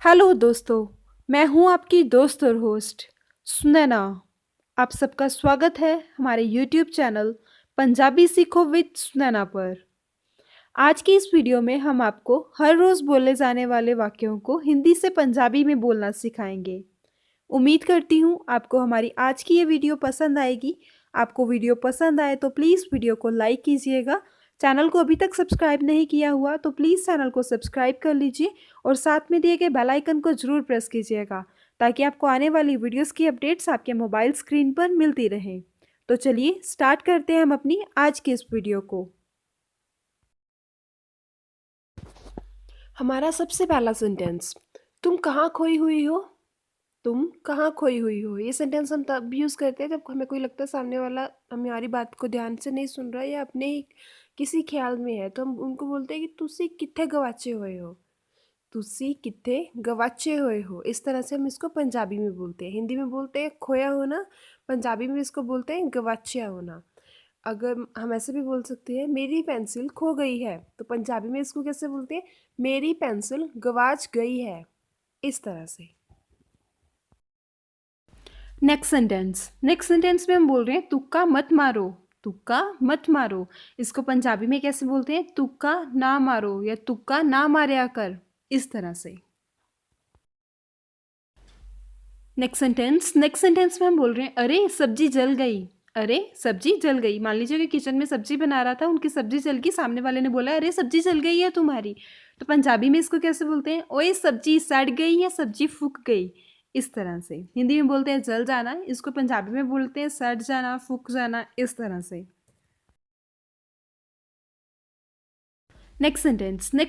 Hello दोस्तों, मैं हूं आपकी दोस्त और होस्ट सुनैना। आप सबका स्वागत है हमारे यूट्यूब चैनल पंजाबी सीखो विद सुनैना पर। आज की इस वीडियो में हम आपको हर रोज़ बोले जाने वाले वाक्यों को हिंदी से पंजाबी में बोलना सिखाएंगे। उम्मीद करती हूँ आपको हमारी आज की ये वीडियो पसंद आएगी। आपको वीडियो पसंद आए तो प्लीज़ वीडियो को लाइक कीजिएगा। चैनल को अभी तक सब्सक्राइब नहीं किया हुआ तो प्लीज़ चैनल को सब्सक्राइब कर लीजिए और साथ में दिए गए बेल आइकन को ज़रूर प्रेस कीजिएगा ताकि आपको आने वाली वीडियोस की अपडेट्स आपके मोबाइल स्क्रीन पर मिलती रहें। तो चलिए स्टार्ट करते हैं हम अपनी आज की इस वीडियो को। हमारा सबसे पहला सेंटेंस, तुम कहाँ खोई हुई हो? तुम कहाँ खोई हुई हो? ये सेंटेंस हम तब यूज़ करते हैं जब हमें कोई लगता है सामने वाला हमारी बात को ध्यान से नहीं सुन रहा है या अपने ही किसी ख्याल में है, तो हम उनको बोलते हैं कि तुसी कित्थे गवाचे हुए हो। तुसी कित्थे गवाचे हुए हो, इस तरह से हम इसको पंजाबी में बोलते हैं। हिंदी में बोलते हैं खोया होना, पंजाबी में इसको बोलते हैं गवाचिया होना। अगर हम ऐसे भी बोल सकते हैं मेरी पेंसिल खो गई है, तो पंजाबी में इसको कैसे बोलते हैं? मेरी पेंसिल गवाच गई है, इस तरह से। नेक्स्ट सेंटेंस में हम बोल रहे हैं तुक्का मत मारो। तुक्का मत मारो, इसको पंजाबी में कैसे बोलते हैं? तुक्का ना मारो या तुक्का ना मारया कर, इस तरह से। नेक्स्ट सेंटेंस में हम बोल रहे हैं अरे सब्जी जल गई। अरे सब्जी जल गई, मान लीजिए कि किचन में सब्जी बना रहा था, उनकी सब्जी जल गई, सामने वाले ने बोला अरे सब्जी जल गई है तुम्हारी, तो पंजाबी में इसको कैसे बोलते हैं? ओए सब्जी सड़ गई या सब्जी फूक गई, इस तरह से। हिंदी में बोलते हैं जल जाना, इसको पंजाबी में बोलते हैं सड़ जाना, फूक जाना, इस तरह से। नेक्स्ट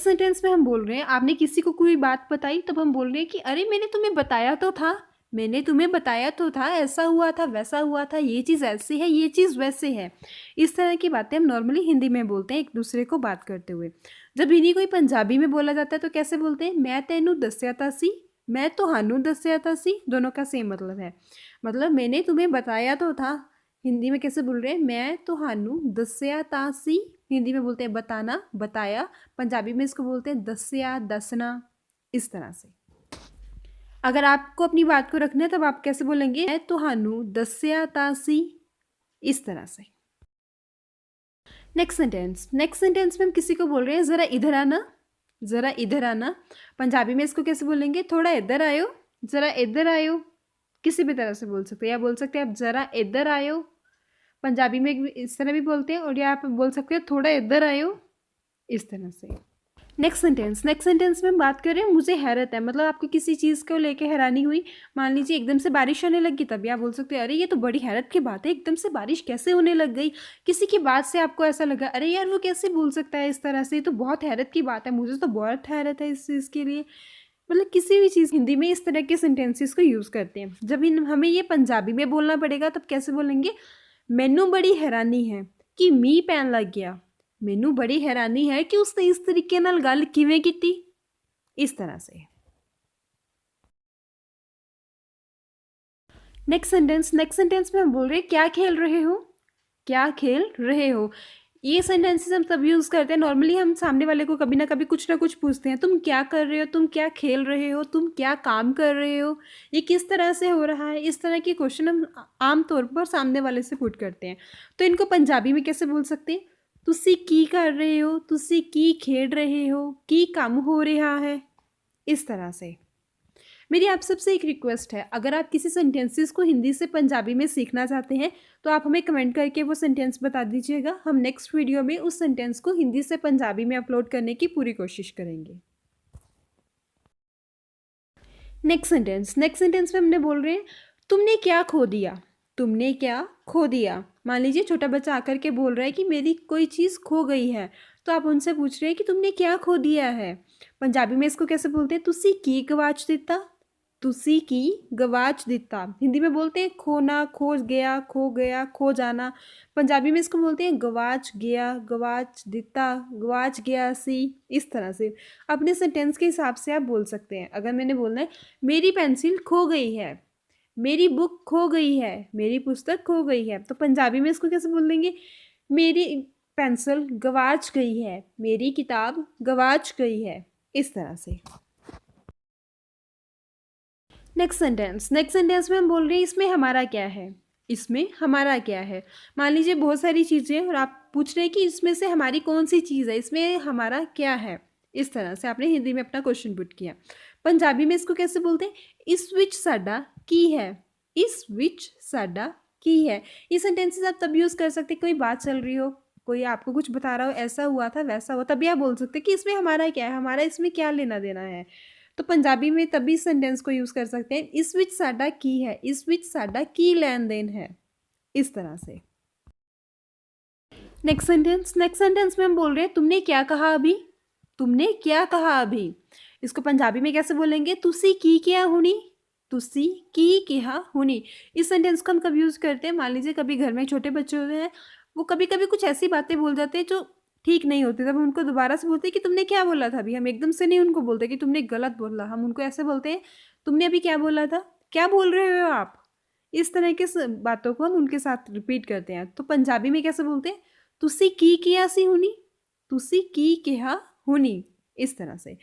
सेंटेंस में हम बोल रहे हैं आपने किसी को कोई बात बताई, तब हम बोल रहे हैं कि अरे मैंने तुम्हें बताया तो था, मैंने तुम्हें बताया तो था, ऐसा हुआ था, वैसा हुआ था, ये चीज़ ऐसी है, ये चीज़ वैसे है। इस तरह की बातें हम नॉर्मली हिंदी में बोलते हैं एक दूसरे को बात करते हुए। जब इन्हीं कोई पंजाबी में बोला जाता है तो कैसे बोलते हैं? मैं तेनू दस्या ता सी, मैं तोहानू दस्या ता सी, दोनों का सेम मतलब है। मतलब मैंने तुम्हें बताया तो था, हिंदी में कैसे बोल रहे हैं? मैं तोहानू दस्या ता सी, हिंदी में बोलते हैं बताना, बताया, पंजाबी में इसको बोलते हैं दस्या, दसना, इस तरह से। अगर आपको अपनी बात को रखना है तब आप कैसे बोलेंगे? मैं तोहानू दस्या ता सी, इस तरह से। नेक्स्ट सेंटेंस में हम किसी को बोल रहे हैं ज़रा इधर आना, ज़रा इधर आना, पंजाबी में इसको कैसे बोलेंगे? थोड़ा इधर आयो, ज़रा इधर आयो, किसी भी तरह से बोल सकते हैं, या बोल सकते हैं आप ज़रा इधर आयो, पंजाबी में इस तरह भी बोलते हैं, और या आप बोल सकते हैं थोड़ा इधर आयो, इस तरह से। नेक्स्ट सेंटेंस में हम बात कर रहे हैं मुझे हैरत है, मतलब आपको किसी चीज़ को लेके हैरानी हुई। मान लीजिए एकदम से बारिश होने लगी, तभी आप बोल सकते हैं अरे ये तो बड़ी हैरत की बात है, एकदम से बारिश कैसे होने लग गई। किसी की बात से आपको ऐसा लगा अरे यार वो कैसे बोल सकता है इस तरह से, ये तो बहुत हैरत की बात है, मुझे तो बहुत हैरत है इस चीज़ के लिए। मतलब किसी भी चीज़, हिंदी में इस तरह के सेंटेंसेस को यूज़ करते हैं। जब हमें ये पंजाबी में बोलना पड़ेगा तब कैसे बोलेंगे? मैनू बड़ी हैरानी है कि मींह पैन लग गया, मैनू बड़ी हैरानी है कि उसने इस तरीके नाल गल किवें कीती, इस तरह से। नेक्स्ट सेंटेंस में हम बोल रहे हैं क्या खेल रहे हो, क्या खेल रहे हो। ये सेंटेंसेस हम तब यूज़ करते हैं, नॉर्मली हम सामने वाले को कभी ना कुछ पूछते हैं, तुम क्या कर रहे हो, तुम क्या खेल रहे हो, तुम क्या काम कर रहे हो, ये किस तरह से हो रहा है, इस तरह के क्वेश्चन हम आम तौर पर सामने वाले से पुट करते हैं। तो इनको पंजाबी में कैसे बोल सकते हैं? तुसी की कर रहे हो, तुसी की खेल रहे हो, की काम हो रहा है, इस तरह से। मेरी आप सबसे एक रिक्वेस्ट है, अगर आप किसी सेंटेंसेस को हिंदी से पंजाबी में सीखना चाहते हैं तो आप हमें कमेंट करके वो सेंटेंस बता दीजिएगा। हम नेक्स्ट वीडियो में उस सेंटेंस को हिंदी से पंजाबी में अपलोड करने की पूरी कोशिश करेंगे। नेक्स्ट सेंटेंस में हमने बोल रहे हैं तुमने क्या खो दिया, तुमने क्या खो दिया। मान लीजिए छोटा बच्चा आकर के बोल रहा है कि मेरी कोई चीज़ खो गई है, तो आप उनसे पूछ रहे हैं कि तुमने क्या खो दिया है। पंजाबी में इसको कैसे बोलते हैं? तुसी की गवाच दिता, तुसी की गवाच दिता। हिंदी में बोलते हैं खोना, खो गया, खो जाना। पंजाबी में इसको बोलते हैं गवाच गया, गवाच दिता, गवाच गया सी, इस तरह से। अपने सेंटेंस के हिसाब से आप बोल सकते हैं। अगर मैंने बोलना है मेरी पेंसिल खो गई है, मेरी बुक खो गई है, मेरी पुस्तक खो गई है, तो पंजाबी में इसको कैसे बोल देंगे? मेरी पेंसिल गवाच गई है, मेरी किताब गवाच गई है, इस तरह से। नेक्स्ट सेंटेंस में हम बोल रहे हैं इसमें हमारा क्या है, इसमें हमारा क्या है। मान लीजिए बहुत सारी चीज़ें और आप पूछ रहे हैं कि इसमें से हमारी कौन सी चीज़ है, इसमें हमारा क्या है। इस तरह से आपने हिंदी में अपना क्वेश्चन पुट किया। पंजाबी में इसको कैसे बोलते हैं, इस विच साडा की है, इस विच साडा की है। ये सेंटेंसेस आप तब यूज़ कर सकते, कोई बात चल रही हो, कोई आपको कुछ बता रहा हो, ऐसा हुआ था वैसा हुआ, तभी आप बोल सकते कि इसमें हमारा क्या है, हमारा इसमें क्या लेना देना है। तो पंजाबी में तभी सेंटेंस को यूज़ कर सकते हैं, इस विच साडा की है, इस विच साडा की लेन देन है, इस तरह से। नेक्स्ट सेंटेंस में हम बोल रहे हैं तुमने क्या कहा अभी, तुमने क्या कहा अभी। इसको पंजाबी में कैसे बोलेंगे, तुसी की क्या हुनी, तुसी की किहा हुनी। इस सेंटेंस को हम कब यूज़ करते हैं, मान लीजिए कभी घर में छोटे बच्चे होते हैं, वो कभी कभी कुछ ऐसी बातें बोल जाते हैं जो ठीक नहीं होती, तब हम उनको दोबारा से बोलते हैं कि तुमने क्या बोला था अभी। हम एकदम से नहीं उनको बोलते कि तुमने गलत बोला, हम उनको ऐसे बोलते हैं तुमने अभी क्या बोला था, क्या बोल रहे हो आप। इस तरह के बातों को हम उनके साथ रिपीट करते हैं। तो पंजाबी में कैसे बोलते हैं, तुसी की किया सी हुनी, तुसी की किहा हुनी, इस तरह से।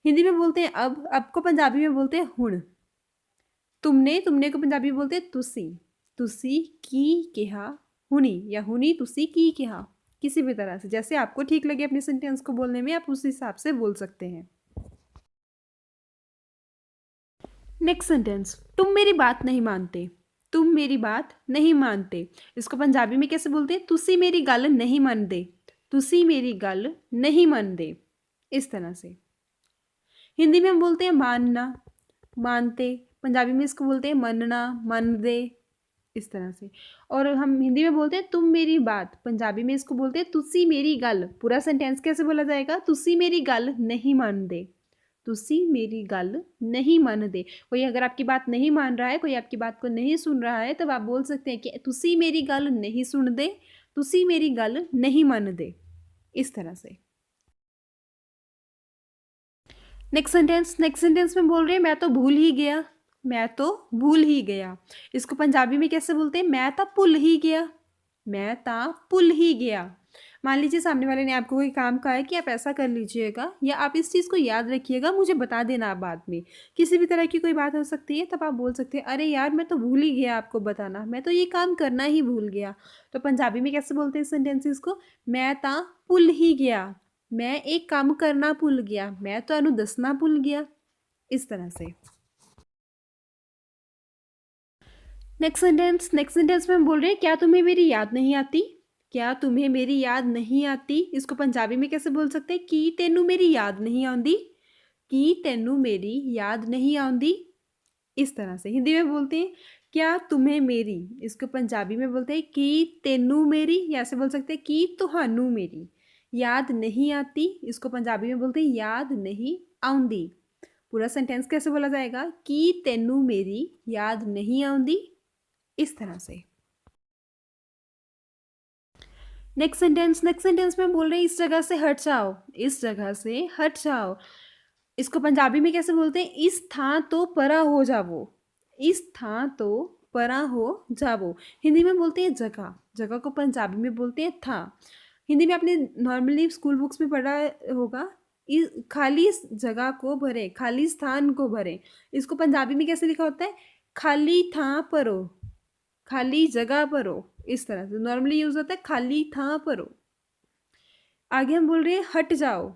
हिंदी में बोलते हैं अब को पंजाबी में बोलते हैं हुण। तुमने को पंजाबी में बोलते हैं तुसी, तुसी की किहा हुनी, या हुनी तुसी की किहा, किसी भी तरह से जैसे आपको ठीक लगे अपने सेंटेंस को बोलने में, आप उस हिसाब से बोल सकते हैं। नेक्स्ट सेंटेंस, तुम मेरी बात नहीं मानते, तुम मेरी बात नहीं मानते। इसको पंजाबी में कैसे बोलते हैं, तुसी मेरी गल नहीं मनदे, तुसी मेरी गल नहीं मनदे, इस तरह से। हिंदी में हम बोलते हैं मानना, मानते। पंजाबी में इसको बोलते हैं मनना, मनदे, इस तरह से। और हम हिंदी में बोलते हैं तुम मेरी बात, पंजाबी में इसको बोलते हैं तुसी मेरी गल। पूरा सेंटेंस कैसे बोला जाएगा, तुसी मेरी गल नहीं मानदे, तुसी मेरी गल नहीं मानदे। कोई अगर आपकी बात नहीं मान रहा है, कोई आपकी बात को नहीं सुन रहा है, तब आप बोल सकते हैं कि तुसी मेरी गल नहीं सुन दे, तुसी मेरी गल नहीं मानदे, इस तरह से। नेक्स्ट सेंटेंस में बोल रहे हैं मैं तो भूल ही गया, मैं तो भूल ही गया। इसको पंजाबी में कैसे बोलते हैं, मैं तो भूल ही गया, मैं तो भूल ही गया। मान लीजिए सामने वाले ने आपको कोई काम कहा है कि आप ऐसा कर लीजिएगा या आप इस चीज़ को याद रखिएगा, मुझे बता देना आप बाद में। किसी भी तरह की कोई बात हो सकती है, तब आप बोल सकते हैं अरे यार मैं तो भूल ही गया आपको बताना, मैं तो ये काम करना ही भूल गया। तो पंजाबी में कैसे बोलते हैं इस सेंटेंसेस को, मैं तो भूल ही गया, मैं एक काम करना भूल गया, मैं तो दसना भूल गया, इस तरह से। नेक्स्ट सेंटेंस में हम बोल रहे हैं क्या तुम्हें मेरी याद नहीं आती, क्या तुम्हें मेरी याद नहीं आती। इसको पंजाबी में कैसे बोल सकते हैं, कि तेनू मेरी याद नहीं आती, कि तेनू मेरी याद नहीं आती, इस तरह से। हिंदी में बोलते हैं क्या तुम्हें मेरी, इसको पंजाबी में बोलते हैं कि तेनू मेरी, या ऐसे बोल सकते हैं कि तुहानू मेरी याद नहीं आती। इसको पंजाबी में बोलते हैं याद नहीं आउंदी। पूरा सेंटेंस कैसे बोला जाएगा, कि तेनू मेरी याद नहीं आउंदी, इस तरह से। नेक्स्ट सेंटेंस में बोल रहे हैं इस जगह से हट जाओ, इस जगह से हट जाओ। इसको पंजाबी में कैसे बोलते हैं, इस थां तो परा हो जावो, इस थां तो परा हो जावो। हिंदी में बोलते हैं जगह, जगह को पंजाबी में बोलते हैं था। हिंदी में आपने नॉर्मली स्कूल बुक्स में पढ़ा होगा, इस खाली जगह को भरे, खाली स्थान को भरे। इसको पंजाबी में कैसे लिखा होता है, खाली थां परो, खाली जगह परो, इस तरह से नॉर्मली यूज होता है खाली थां परो। आगे हम बोल रहे हैं हट जाओ,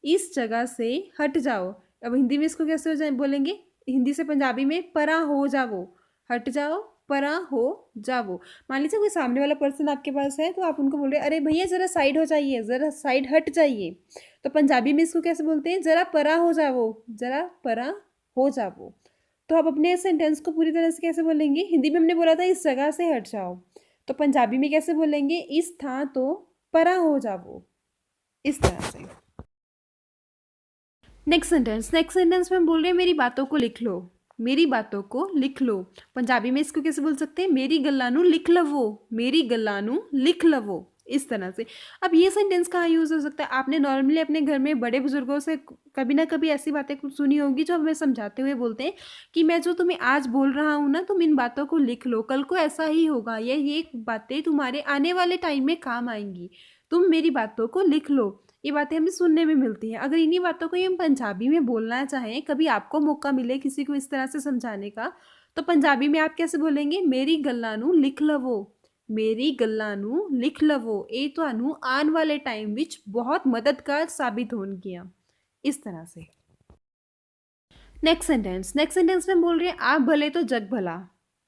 इस जगह से हट जाओ। अब हिंदी में इसको कैसे हो जाए बोलेंगे, हिंदी से पंजाबी में परा हो जाओ, हट जाओ परा हो जाओ। मान लीजिए कोई सामने वाला पर्सन आपके पास है, तो आप उनको बोल रहे हैं अरे भैया ज़रा साइड हो जाइए, ज़रा साइड हट जाइए। तो पंजाबी में इसको कैसे बोलते हैं, ज़रा परा हो जाओ, ज़रा परा हो जाओ। तो आप अपने सेंटेंस को पूरी तरह से कैसे बोलेंगे, हिंदी में हमने बोला था इस जगह से हट जाओ, तो पंजाबी में कैसे बोलेंगे, इस थां तो परा हो जाओ, इस तरह से। नेक्स्ट सेंटेंस में हम बोल रहे हैं मेरी बातों को लिख लो, मेरी बातों को लिख लो। पंजाबी में इसको कैसे बोल सकते हैं, मेरी गल्लां नूं लिख लवो, मेरी गल्लां नूं लिख लवो, इस तरह से। अब ये सेंटेंस कहाँ यूज़ हो सकता है, आपने नॉर्मली अपने घर में बड़े बुजुर्गों से कभी ना कभी ऐसी बातें सुनी होगी जो हमें समझाते हुए बोलते हैं कि मैं जो तुम्हें आज बोल रहा हूँ ना, तुम इन बातों को लिख लो, कल को ऐसा ही होगा, ये बातें तुम्हारे आने वाले टाइम में काम आएंगी, तुम मेरी बातों को लिख लो, ये बातें हमें सुनने में मिलती हैं। अगर इन्हीं बातों को ही हम पंजाबी में बोलना चाहें, कभी आपको मौका मिले किसी को इस तरह से समझाने का, तो पंजाबी में आप कैसे बोलेंगे? मेरी गल्लां नूं लिख लवो, मेरी गल्लां नूं लिख लवो। ये तुहानूं आने वाले टाइम विच बहुत मददगार साबित होणगियां। इस तरह से। नेक्स्ट सेंटेंस में बोल रहे हैं आप भले तो जग भला।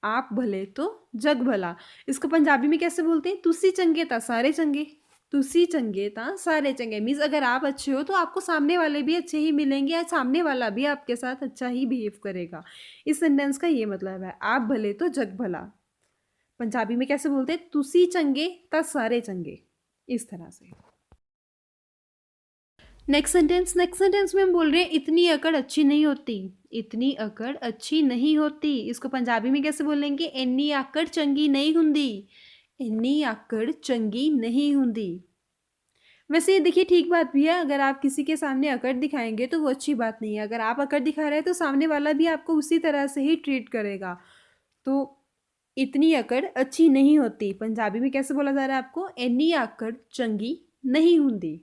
आप भले तो जग भला। इसको पंजाबी में कैसे बोलते हैं? तुसी चंगे ता सारे चंगे। तुसी चंगे ता सारे चंगे मीन्स अगर आप अच्छे हो तो आपको सामने वाले भी अच्छे ही मिलेंगे या सामने वाला भी आपके साथ अच्छा ही बिहेव करेगा। इस सेंटेंस का ये मतलब है आप भले तो जग भला। पंजाबी में कैसे बोलते हैं? तुसी चंगे ता सारे चंगे। इस तरह से। नेक्स्ट सेंटेंस में हम बोल रहे हैं इतनी अकड़ अच्छी नहीं होती। इतनी अकड़ अच्छी नहीं होती। इसको पंजाबी में कैसे बोलेंगे? इन्नी आकड़ चंगी नहीं हुंदी। इन्नी आकड़ चंगी नहीं हुंदी। वैसे ये देखिए ठीक बात भी है, अगर आप किसी के सामने अकड़ दिखाएंगे तो वो अच्छी बात नहीं है। अगर आप अकड़ दिखा रहे हैं तो सामने वाला भी आपको उसी तरह से ही ट्रीट करेगा। तो इतनी अकड़ अच्छी नहीं होती पंजाबी में कैसे बोला जा रहा है आपको? इन्नी आकड़ चंगी नहीं हुंदी।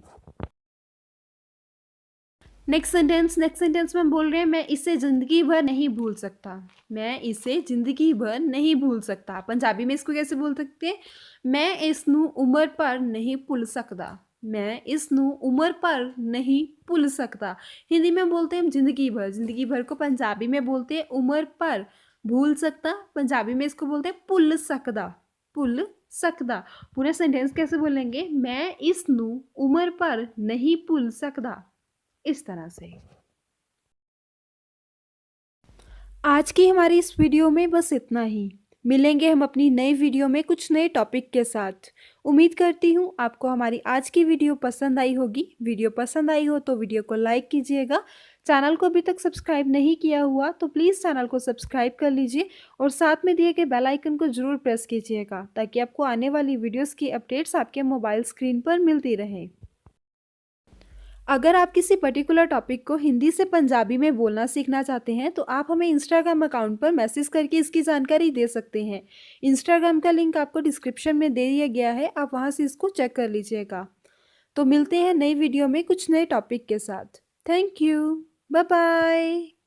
नेक्स्ट सेंटेंस में हम बोल रहे हैं मैं इसे ज़िंदगी भर नहीं भूल सकता। मैं इसे ज़िंदगी भर नहीं भूल सकता। पंजाबी में इसको कैसे बोल सकते हैं? मैं इसनू उम्र पर नहीं भूल सकता। मैं इसनू उम्र पर नहीं भूल सकता। हिंदी में बोलते हैं हम ज़िंदगी भर को पंजाबी में बोलते हैं उम्र पर। भूल सकता पंजाबी में इसको बोलते हैं भुल सकदा। भुल सकदा। पूरे सेंटेंस कैसे बोलेंगे? मैं इसनू उम्र पर नहीं भूल सकदा। इस तरह से। आज की हमारी इस वीडियो में बस इतना ही। मिलेंगे हम अपनी नई वीडियो में कुछ नए टॉपिक के साथ। उम्मीद करती हूँ आपको हमारी आज की वीडियो पसंद आई होगी। वीडियो पसंद आई हो तो वीडियो को लाइक कीजिएगा। चैनल को अभी तक सब्सक्राइब नहीं किया हुआ तो प्लीज़ चैनल को सब्सक्राइब कर लीजिए और साथ में दिए गए बेल आइकन को ज़रूर प्रेस कीजिएगा ताकि आपको आने वाली वीडियोज़ की अपडेट्स आपके मोबाइल स्क्रीन पर मिलती रहें। अगर आप किसी पर्टिकुलर टॉपिक को हिंदी से पंजाबी में बोलना सीखना चाहते हैं तो आप हमें इंस्टाग्राम अकाउंट पर मैसेज करके इसकी जानकारी दे सकते हैं। इंस्टाग्राम का लिंक आपको डिस्क्रिप्शन में दे दिया गया है, आप वहां से इसको चेक कर लीजिएगा। तो मिलते हैं नई वीडियो में कुछ नए टॉपिक के साथ। Thank you. Bye bye.